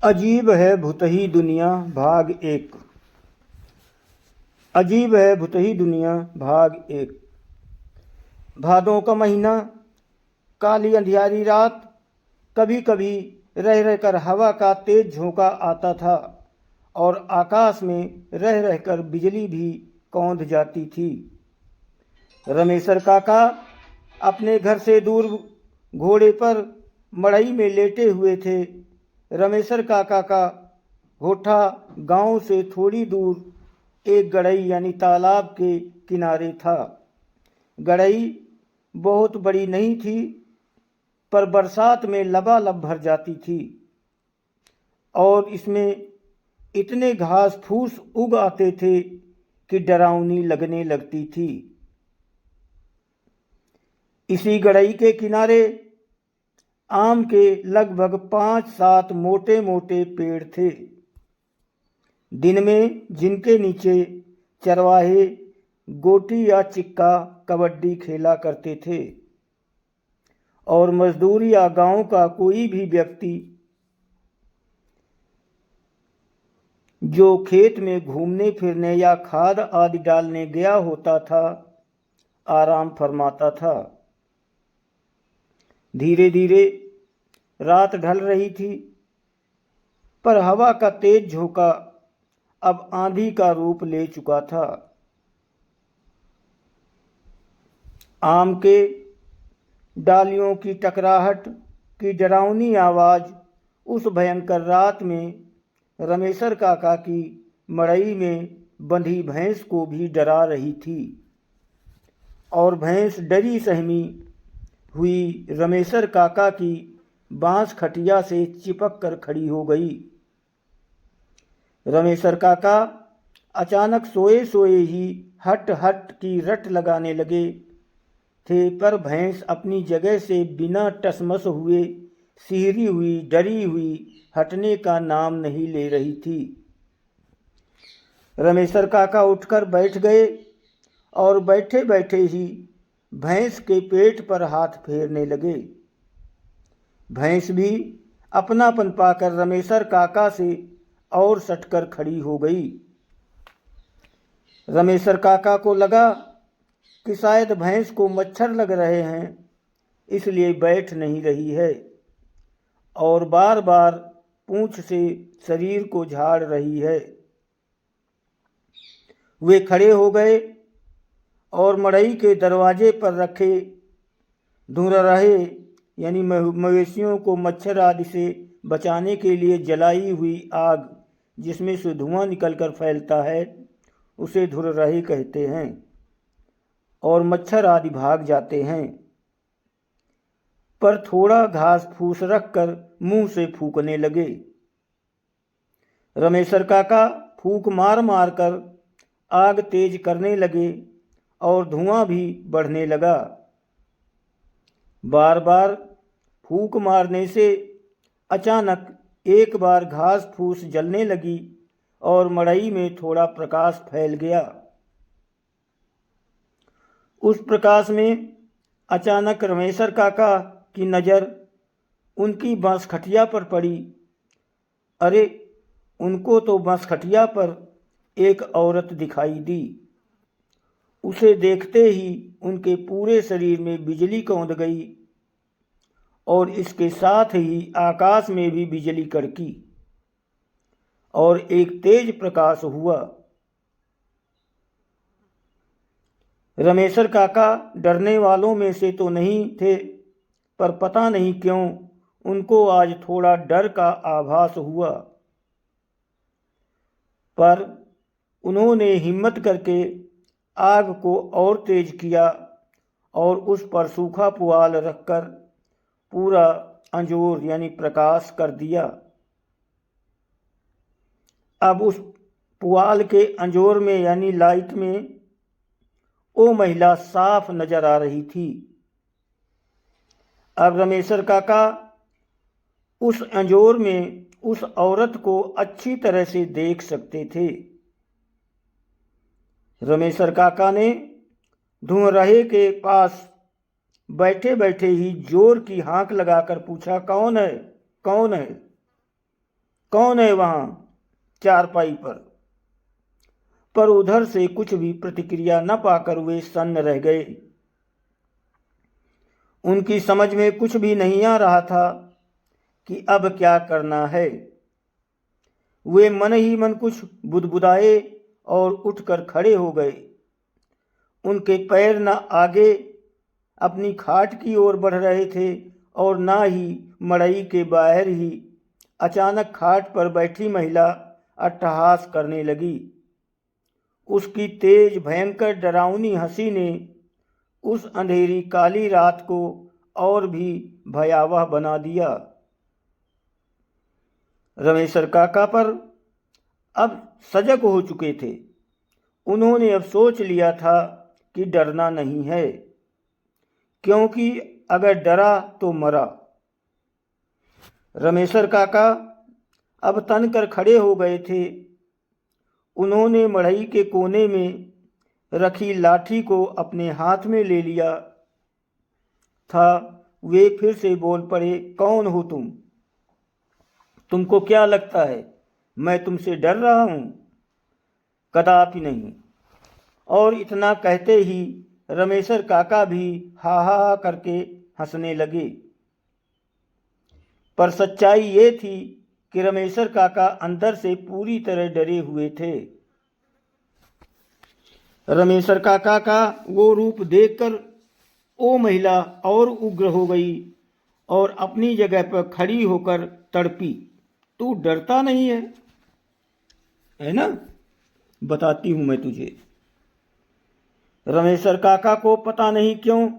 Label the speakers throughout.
Speaker 1: अजीब है भुतही दुनिया भाग एक। अजीब है भुतही दुनिया भाग एक। भादों का महीना, काली अंधियारी रात, कभी कभी रह रहकर हवा का तेज झोंका आता था और आकाश में रह रहकर बिजली भी कौंध जाती थी। रमेशर काका अपने घर से दूर घोड़े पर मड़ई में लेटे हुए थे। रमेशर काका का होठा गांव से थोड़ी दूर एक गड़ई यानी तालाब के किनारे था। गड़ई बहुत बड़ी नहीं थी, पर बरसात में लबालब भर जाती थी और इसमें इतने घास फूस उग आते थे कि डरावनी लगने लगती थी। इसी गड़ई के किनारे आम के लगभग 5-7 मोटे मोटे पेड़ थे। दिन में जिनके नीचे चरवाहे गोटी या चिक्का कबड्डी खेला करते थे और मजदूर या गांव का कोई भी व्यक्ति जो खेत में घूमने फिरने या खाद आदि डालने गया होता था, आराम फरमाता था। धीरे धीरे रात ढल रही थी, पर हवा का तेज झोंका अब आंधी का रूप ले चुका था। आम के डालियों की टकराहट की डरावनी आवाज उस भयंकर रात में रमेशर काका की मड़ई में बंधी भैंस को भी डरा रही थी और भैंस डरी सहमी हुई रमेशर काका की बांस खटिया से चिपक कर खड़ी हो गई। रमेशर काका अचानक सोए सोए ही हट हट की रट लगाने लगे थे, पर भैंस अपनी जगह से बिना टसमस हुए सिहरी हुई डरी हुई हटने का नाम नहीं ले रही थी। रमेशर काका उठकर बैठ गए और बैठे बैठे ही भैंस के पेट पर हाथ फेरने लगे। भैंस भी अपनापन पाकर रमेशर काका से और सटकर खड़ी हो गई। रमेशर काका को लगा कि शायद भैंस को मच्छर लग रहे हैं, इसलिए बैठ नहीं रही है और बार बार पूंछ से शरीर को झाड़ रही है। वे खड़े हो गए और मड़ई के दरवाजे पर रखे धुररहे यानी मवेशियों को मच्छर आदि से बचाने के लिए जलाई हुई आग जिसमें से धुआं निकलकर फैलता है, उसे धुररहे कहते हैं और मच्छर आदि भाग जाते हैं। पर थोड़ा घास फूस रखकर मुंह से फूकने लगे। रमेशर काका फूक मार मार कर आग तेज करने लगे और धुआं भी बढ़ने लगा। बार बार फूक मारने से अचानक एक बार घास फूस जलने लगी और मड़ई में थोड़ा प्रकाश फैल गया। उस प्रकाश में अचानक रमेशर काका की नज़र उनकी बांसखटिया पर पड़ी। अरे, उनको तो बांसखटिया पर एक औरत दिखाई दी। उसे देखते ही उनके पूरे शरीर में बिजली कौंध गई और इसके साथ ही आकाश में भी बिजली कड़की और एक तेज प्रकाश हुआ। रमेशर काका डरने वालों में से तो नहीं थे, पर पता नहीं क्यों उनको आज थोड़ा डर का आभास हुआ। पर उन्होंने हिम्मत करके आग को और तेज किया और उस पर सूखा पुआल रखकर पूरा अंजोर यानी प्रकाश कर दिया। अब उस पुआल के अंजोर में यानी लाइट में वो महिला साफ नजर आ रही थी। अब रमेशर काका उस अंजोर में उस औरत को अच्छी तरह से देख सकते थे। रमेशर काका ने धुररहे के पास बैठे बैठे ही जोर की हाँक लगाकर पूछा, कौन है, कौन है? कौन है वहाँ चारपाई पर उधर से कुछ भी प्रतिक्रिया न पाकर वे सन्न रह गए। उनकी समझ में कुछ भी नहीं आ रहा था कि अब क्या करना है। वे मन ही मन कुछ बुदबुदाए और उठकर खड़े हो गए। उनके पैर न आगे अपनी खाट की ओर बढ़ रहे थे और न ही मड़ई के बाहर ही। अचानक खाट पर बैठी महिला अट्टहास करने लगी। उसकी तेज भयंकर डरावनी हंसी ने उस अंधेरी काली रात को और भी भयावह बना दिया। रमेशर काका पर अब सजग हो चुके थे। उन्होंने अब सोच लिया था कि डरना नहीं है, क्योंकि अगर डरा तो मरा। रमेशर काका अब तन कर खड़े हो गए थे। उन्होंने मड़ई के कोने में रखी लाठी को अपने हाथ में ले लिया था। वे फिर से बोल पड़े, कौन हो तुम? तुमको क्या लगता है मैं तुमसे डर रहा हूँ? कदापि नहीं। और इतना कहते ही रमेशर काका भी हा हा करके हंसने लगे। पर सच्चाई ये थी कि रमेशर काका अंदर से पूरी तरह डरे हुए थे। रमेशर काका का वो रूप देखकर वो महिला और उग्र हो गई और अपनी जगह पर खड़ी होकर तड़पी। तू डरता नहीं है ना? बताती हूं मैं तुझे। रमेशर काका को पता नहीं क्यों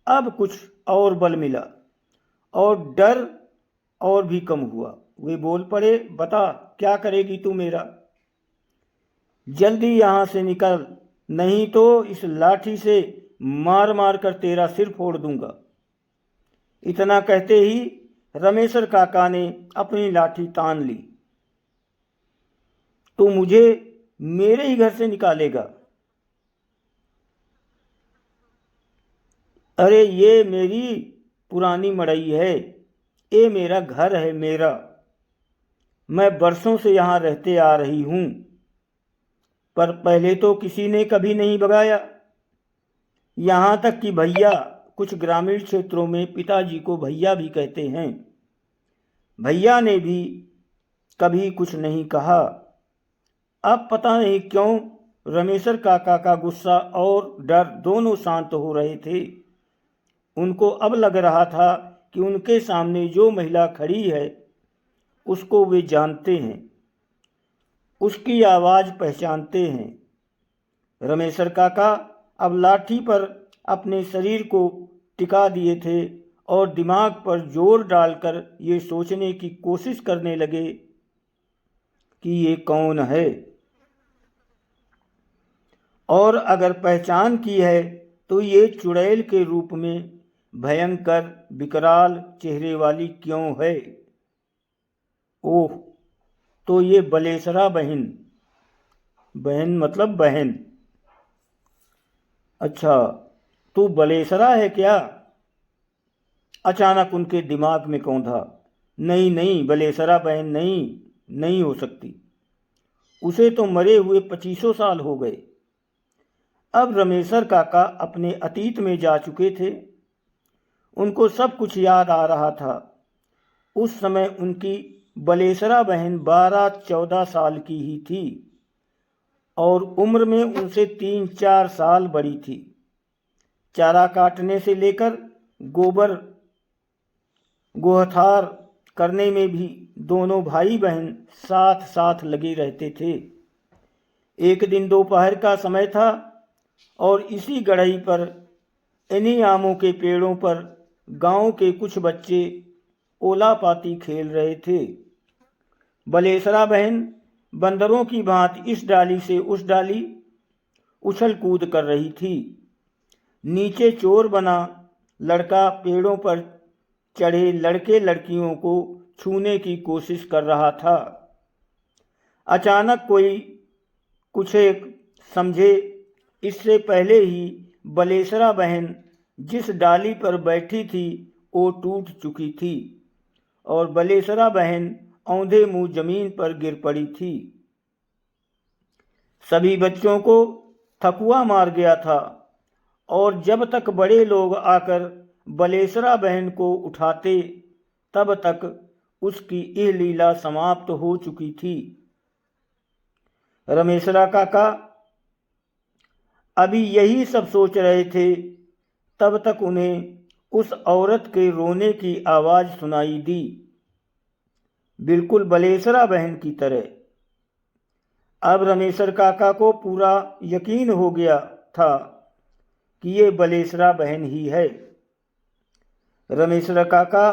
Speaker 1: अब कुछ और बल मिला और डर और भी कम हुआ। वे बोल पड़े, बता क्या करेगी तू मेरा? जल्दी यहां से निकल, नहीं तो इस लाठी से मार मार कर तेरा सिर फोड़ दूंगा। इतना कहते ही रमेशर काका ने अपनी लाठी तान ली। तू मुझे मेरे ही घर से निकालेगा? अरे ये मेरी पुरानी मड़ई है, ये मेरा घर है मेरा। मैं बरसों से यहाँ रहते आ रही हूँ, पर पहले तो किसी ने कभी नहीं भगाया। यहाँ तक कि भैया, कुछ ग्रामीण क्षेत्रों में पिताजी को भैया भी कहते हैं, भैया ने भी कभी कुछ नहीं कहा। अब पता नहीं क्यों रमेशर काका का गुस्सा और डर दोनों शांत हो रहे थे। उनको अब लग रहा था कि उनके सामने जो महिला खड़ी है उसको वे जानते हैं, उसकी आवाज़ पहचानते हैं। रमेशर काका अब लाठी पर अपने शरीर को टिका दिए थे और दिमाग पर जोर डालकर ये सोचने की कोशिश करने लगे कि ये कौन है, और अगर पहचान की है तो ये चुड़ैल के रूप में भयंकर विकराल चेहरे वाली क्यों है? ओह, तो ये बलेसरा बहन, बहन मतलब बहन। अच्छा, तू बलेसरा है क्या? अचानक उनके दिमाग में कौंधा। नहीं नहीं, बलेसरा बहन नहीं हो सकती। उसे तो मरे हुए 25 साल हो गए। अब रमेशर काका अपने अतीत में जा चुके थे। उनको सब कुछ याद आ रहा था। उस समय उनकी बलेसरा बहन 12-14 साल की ही थी और उम्र में उनसे 3-4 साल बड़ी थी। चारा काटने से लेकर गोबर गोहथार करने में भी दोनों भाई बहन साथ साथ लगे रहते थे। एक दिन दोपहर का समय था और इसी गढ़ई पर, इन्हीं आमों के पेड़ों पर गांव के कुछ बच्चे ओलापाती खेल रहे थे। बलेसरा बहन बंदरों की भांति इस डाली से उस डाली उछल कूद कर रही थी। नीचे चोर बना लड़का पेड़ों पर चढ़े लड़के लड़कियों को छूने की कोशिश कर रहा था। अचानक कोई कुछ एक समझे, इससे पहले ही बलेसरा बहन जिस डाली पर बैठी थी वो टूट चुकी थी और बलेसरा बहन औंधे मुंह जमीन पर गिर पड़ी थी। सभी बच्चों को थकुआ मार गया था और जब तक बड़े लोग आकर बलेसरा बहन को उठाते तब तक उसकी यह लीला समाप्त हो चुकी थी। रमेशरा काका अभी यही सब सोच रहे थे, तब तक उन्हें उस औरत के रोने की आवाज सुनाई दी, बिल्कुल बलेसरा बहन की तरह। अब रमेशर काका को पूरा यकीन हो गया था कि ये बलेसरा बहन ही है। रमेशर काका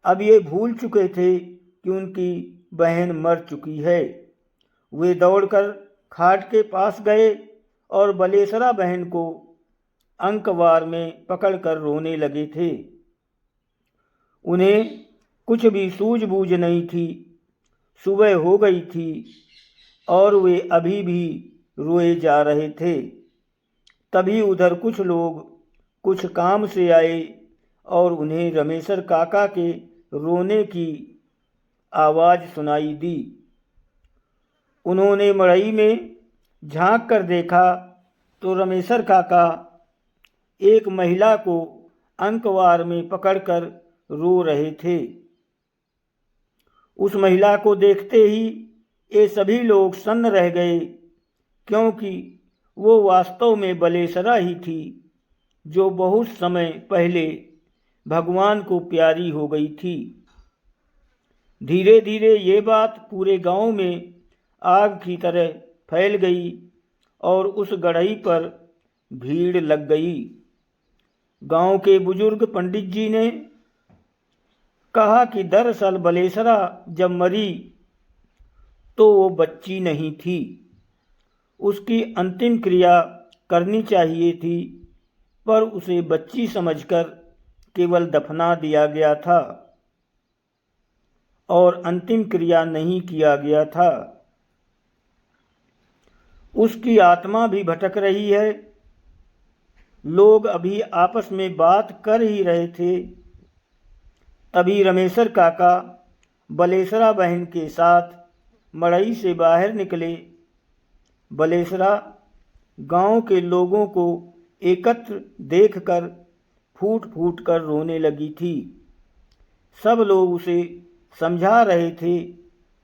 Speaker 1: अब ये भूल चुके थे कि उनकी बहन मर चुकी है। वे दौड़कर खाट के पास गए और बलेसरा बहन को अंकवार में पकड़कर रोने लगे थे। उन्हें कुछ भी सूझबूझ नहीं थी। सुबह हो गई थी और वे अभी भी रोए जा रहे थे। तभी उधर कुछ लोग कुछ काम से आए और उन्हें रमेशर काका के रोने की आवाज़ सुनाई दी। उन्होंने मड़ई में झांक कर देखा तो रमेशर काका एक महिला को अंकवार में पकड़कर रो रहे थे। उस महिला को देखते ही ये सभी लोग सन्न रह गए, क्योंकि वो वास्तव में बलेसरा ही थी जो बहुत समय पहले भगवान को प्यारी हो गई थी। धीरे धीरे ये बात पूरे गांव में आग की तरह फैल गई और उस गढ़ई पर भीड़ लग गई। गांव के बुजुर्ग पंडित जी ने कहा कि दरअसल बलेसरा जब मरी तो वो बच्ची नहीं थी, उसकी अंतिम क्रिया करनी चाहिए थी, पर उसे बच्ची समझकर केवल दफना दिया गया था और अंतिम क्रिया नहीं किया गया था। उसकी आत्मा भी भटक रही है। लोग अभी आपस में बात कर ही रहे थे, तभी रमेशर काका बलेसरा बहन के साथ मड़ई से बाहर निकले। बलेसरा गांव के लोगों को एकत्र देखकर फूट फूट कर रोने लगी थी। सब लोग उसे समझा रहे थे,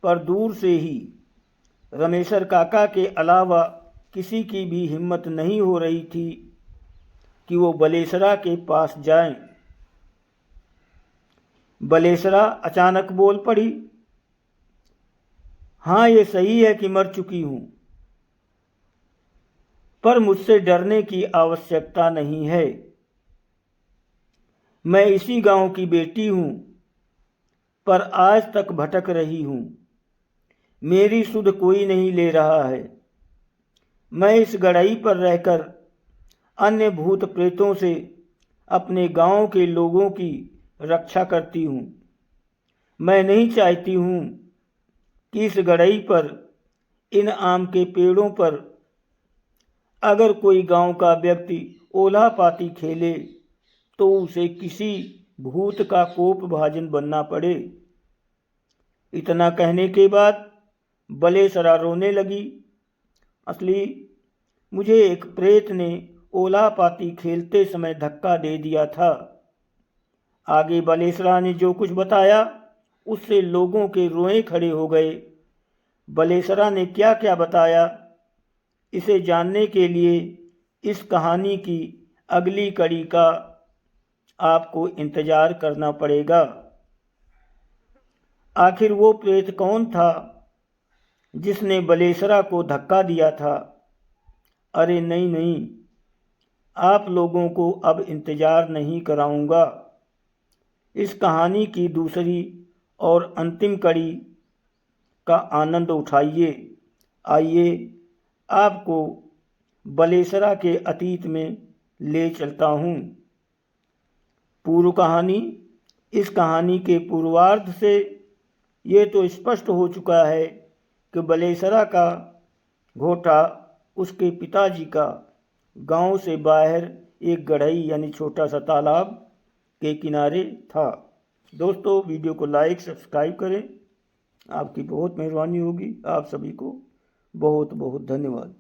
Speaker 1: पर दूर से ही। रमेशर काका के अलावा किसी की भी हिम्मत नहीं हो रही थी कि वो बलेसरा के पास जाएं। बलेसरा अचानक बोल पड़ी, हाँ ये सही है कि मर चुकी हूं, पर मुझसे डरने की आवश्यकता नहीं है। मैं इसी गांव की बेटी हूं, पर आज तक भटक रही हूं। मेरी सुध कोई नहीं ले रहा है। मैं इस गढ़ई पर रहकर अन्य भूत प्रेतों से अपने गांव के लोगों की रक्षा करती हूं। मैं नहीं चाहती हूं कि इस गढ़ई पर, इन आम के पेड़ों पर अगर कोई गांव का व्यक्ति ओला पाती खेले तो उसे किसी भूत का कोप भाजन बनना पड़े। इतना कहने के बाद बलेसरा रोने लगी। असली मुझे एक प्रेत ने ओला पाती खेलते समय धक्का दे दिया था। आगे बलेसरा ने जो कुछ बताया उससे लोगों के रोए खड़े हो गए। बलेसरा ने क्या क्या बताया, इसे जानने के लिए इस कहानी की अगली कड़ी का आपको इंतजार करना पड़ेगा। आखिर वो प्रेत कौन था जिसने बलेसरा को धक्का दिया था? अरे नहीं नहीं, आप लोगों को अब इंतजार नहीं कराऊंगा। इस कहानी की दूसरी और अंतिम कड़ी का आनंद उठाइए। आइए आपको बलेसरा के अतीत में ले चलता हूँ। पूर्व कहानी, इस कहानी के पूर्वार्ध से ये तो स्पष्ट हो चुका है कि बलेसरा का घोटा उसके पिताजी का गांव से बाहर एक गढ़ई यानी छोटा सा तालाब के किनारे था। दोस्तों वीडियो को लाइक सब्सक्राइब करें, आपकी बहुत मेहरबानी होगी। आप सभी को बहुत बहुत धन्यवाद।